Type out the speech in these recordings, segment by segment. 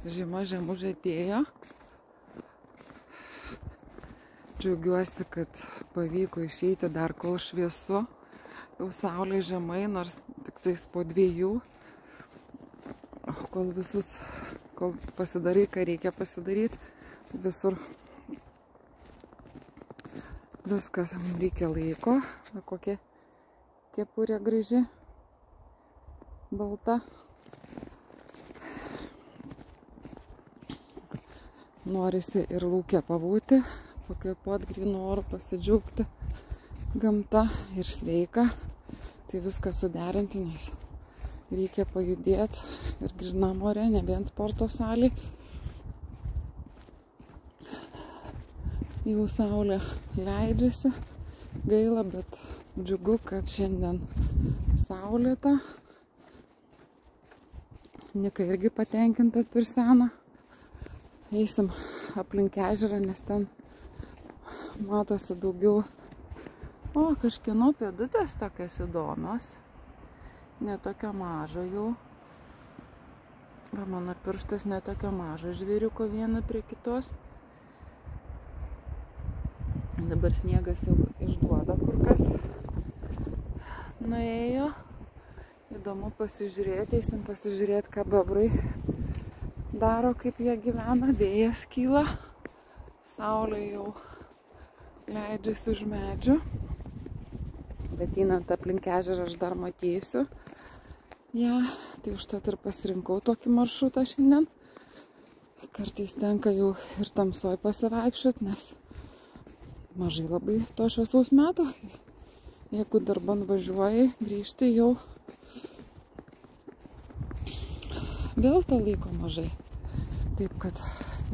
Žiema žemužė atėjo. Džiaugiuosi, kad pavyko išeiti dar kol šviesu. Jau saulė žemai, nors tik tais po 2. Kol pasidarai, ką reikia pasidaryti, visur viskas reikia laiko. Va, kokia kepurė graži, balta. Norisi ir lauke pabūti, pakvėpuot grynu oru, pasidžiaugti gamta ir sveika. Tai viską suderinti, nes reikia pajudėti ir grynam ore, ne vien sporto salėj. Jau saulė leidžiasi, gaila, bet džiugu, kad šiandien saulėta. Nika irgi patenkinta ir sena. Eisim aplink ežerą, nes ten matosi daugiau. O, kažkieno pėdutės tokios įdomios. Netokio mažo jau. Va, mano pirštas netokio mažo žvėriuko viena prie kitos. Dabar sniegas jau išduoda kur kas. Nuėjo. Įdomu pasižiūrėti, eisim pasižiūrėti, ką bebrai daro, kaip jie gyvena. Vėjas kyla. Saulė jau leidžiasi už medžių. Bet einant aplink ežerą aš dar matysiu. Ja, tai užtat ir pasirinkau tokį maršrutą šiandien. Kartais tenka jau ir tamsoj pasivaikščiot, nes mažai labai to šviesaus meto. Jeigu darban važiuoji, grįžti jau vėl to laiko mažai. Taip kad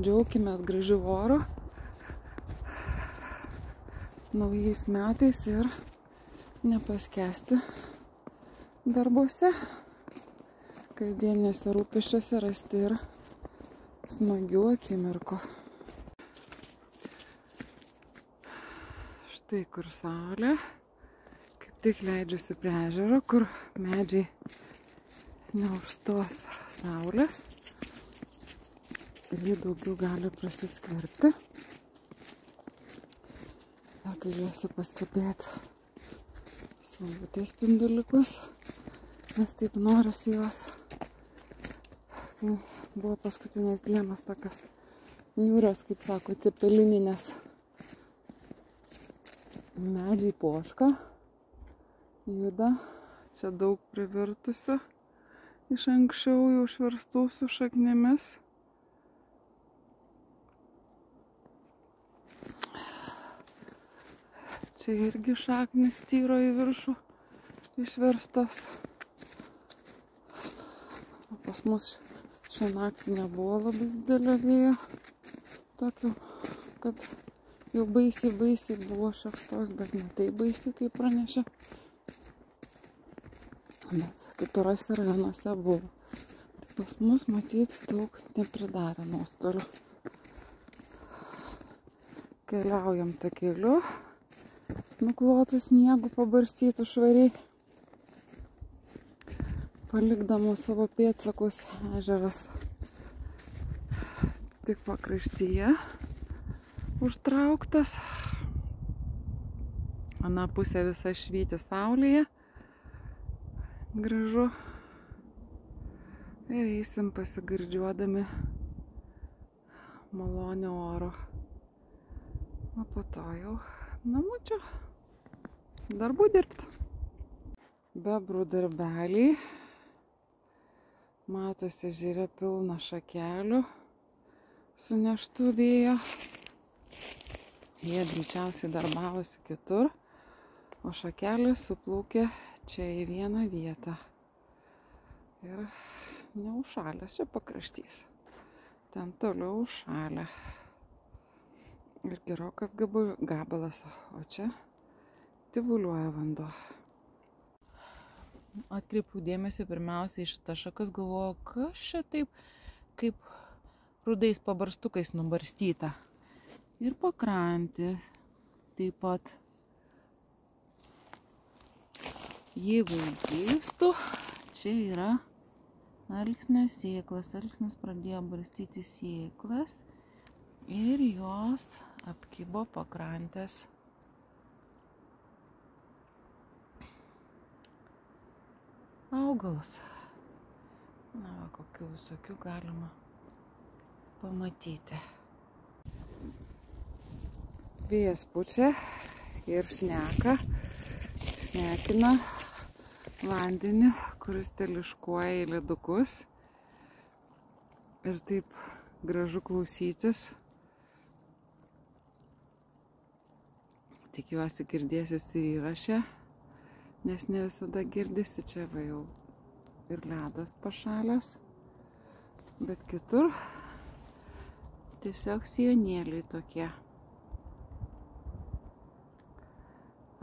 džiaukimės gražiu oru, naujais metais ir nepaskesti darbuose, kasdienėse rūpesčiuose rasti ir smagių akimirkų. Štai kur saulė, kaip tik leidžiusi prie ežero, kur medžiai neužstos saulės ir jie daugiau gali prasiskverbti. Dar galėsiu pastebėti saulutės spinduliukus, nes taip norisi juos, kai buvo paskutinės dienos tokios niūrios, kaip sako, cepelininės. Medžiai poška juda, čia daug privirtusių iš anksčiau jau šverstų su šaknimis. Čia irgi šaknis tyro į viršų išverstos. Pas mus šią naktį nebuvo labai didelio vėjo. Tokio, kad jau baisiai buvo šioks, bet ne taip baisiai, kaip pranešė. Bet kiturose rajonuose buvo. Tai pas mus matyti daug nepridarė nuostolių. Keliaujam tą keliu. Nuklotų sniegų, pabarstytų švariai, palikdamų savo pėdsakus. Ežeras tik pakraštyje užtrauktas. Ana pusė visa švyti saulėje. Gražu. Ir eisim pasigardžiuodami malonio oro. O po to jau namučio darbų dirbti. Bebrų darbeliai. Matosi ežere pilna šakelių suneštų vėjo. Jie greičiausiai darbavosi kitur, o šakelės suplaukė čia į vieną vietą. Ir neužšalęs čia pakraštys. Ten toliau užšalę. Ir gerokas gabalas, o čia tyvuliuoja vanduo. Atkreipiau dėmesį pirmiausia į šitą šakas, galvoju, kas čia taip kaip rudais pabarstukais nubarstyta. Ir pakrantė taip pat. Jeigu įkeistų, čia yra alksnės sėklas. Alksnės pradėjo barstyti sėklas ir jos apkibo pakrantės. Augalas. Na, va, kokių visokių galima pamatyti. Vėjas pučia ir šnekina vandenį, kuris teliškuoja į ledukus. Ir taip gražu klausytis. Tikiuosi girdėsis ir įraše, nes ne visada girdisi, čia va jau ir ledas pašalęs, bet kitur tiesiog sijonėliai tokie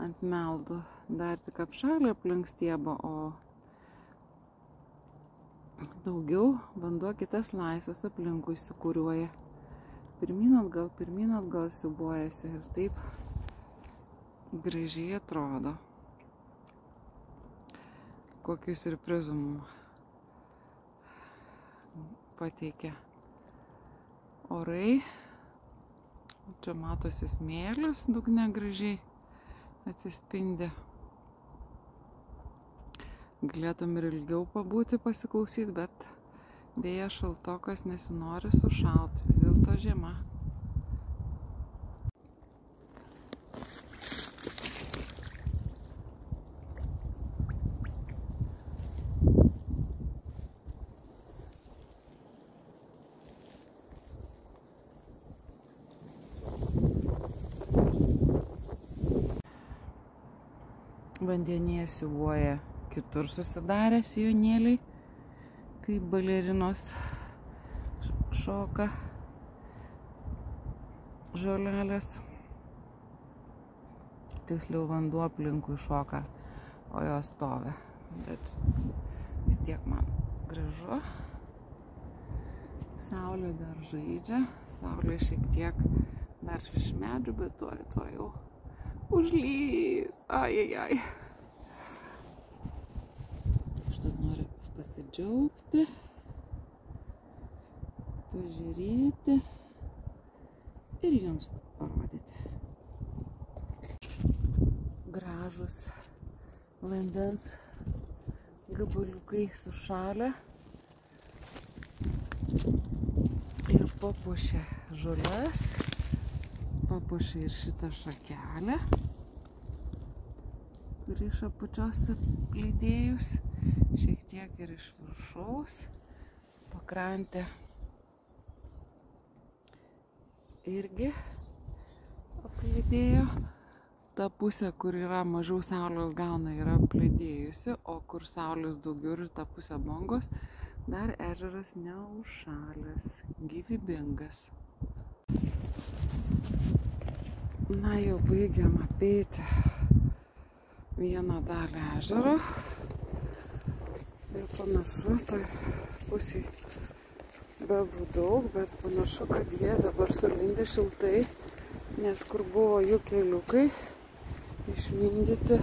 ant meldų, dar tik apšalę aplink stiebą, o daugiau vanduo kitas laisvas aplinkui įsikūriuoja. Pirmyn atgal siūbuojasi ir taip gražiai atrodo. Kokius siurprizų mums pateikia orai. Čia matosi smėlis, dugne gražiai atsispindi. Galėtum ir ilgiau pabūti, pasiklausyti, bet dėja šaltokas, nesinori sušalt, vis dėlto žiema. Vandenyje siūbuoja kitur susidarę sijonėliai, kaip balerinos šoka žolelės. Tiksliau vanduo aplinkui šoka, o jos stovi. Bet vis tiek man gražu. Saulė dar žaidžia. Saulė šiek tiek dar iš medžių, bet to jau užlys. Ai. Štai noriu pasidžiaugti, pažiūrėti ir jums parodyti. Gražus vandens gabaliukai sušalę ir papuošia žoles, papuošia ir šitą šakelę, kuri iš apačios apledėjus, šiek tiek ir iš viršaus. Pakrantė irgi apledėjo. Ta pusė, kur yra mažiau saulės gauna, yra apledėjusi, o kur saulės daugiau ir ta pusė bangos, dar ežeras neužšalęs, gyvybingas. Na, jau baigiam apeiti vieną dalį ežero. Ir panašu, toj pusėj bebrų daug, bet panašu, kad jie dabar sulindė šiltai, nes kur buvo jų keliukai išmindyti,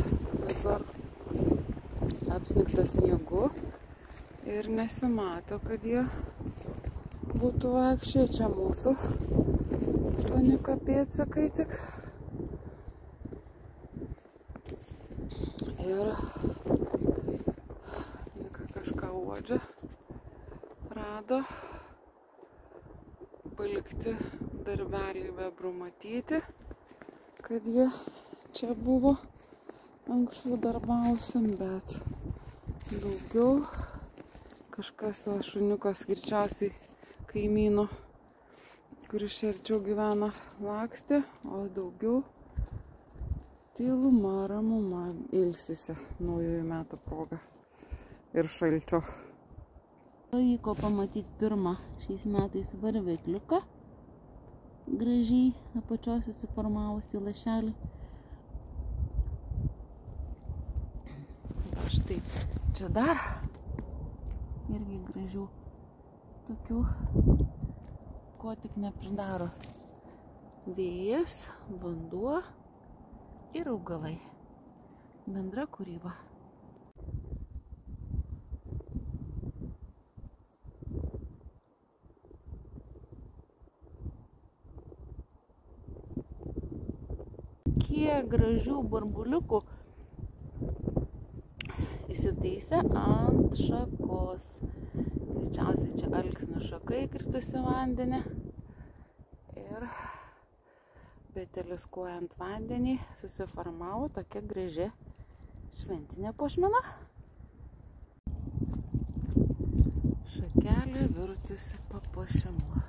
dabar apsnigta sniegu ir nesimato, kad jie būtų vaikščiai. Čia mūsų šuniuko pėdsakai tik. Ir kažką uodžia, rado, palikti darbelį bebrų matyti, kad jie čia buvo anksčiau darbausim, bet daugiau kažkas to šuniukas greičiausiai kaimyno, kuris čia arčiau gyvena, lakstė, o daugiau tyluma, ramuma, ilsisi naujųjų metų proga ir šalčio. Pavyko pamatyti pirmą šiais metais varvekliuką, gražiai apačios susiformavusi lašelį. Štai čia dar irgi gražių tokių, ko tik nepridaro vėjas, vanduo ir augalai. Bendra kūryba. gražių burbuliukų įsitaisę ant šakos. Greičiausiai čia alksnio šaka įkritusi vandenį. Ir beteliskuojant vandenį susiformavo tokia graži šventinė puošmena. Šakelė virtusi papuošimu.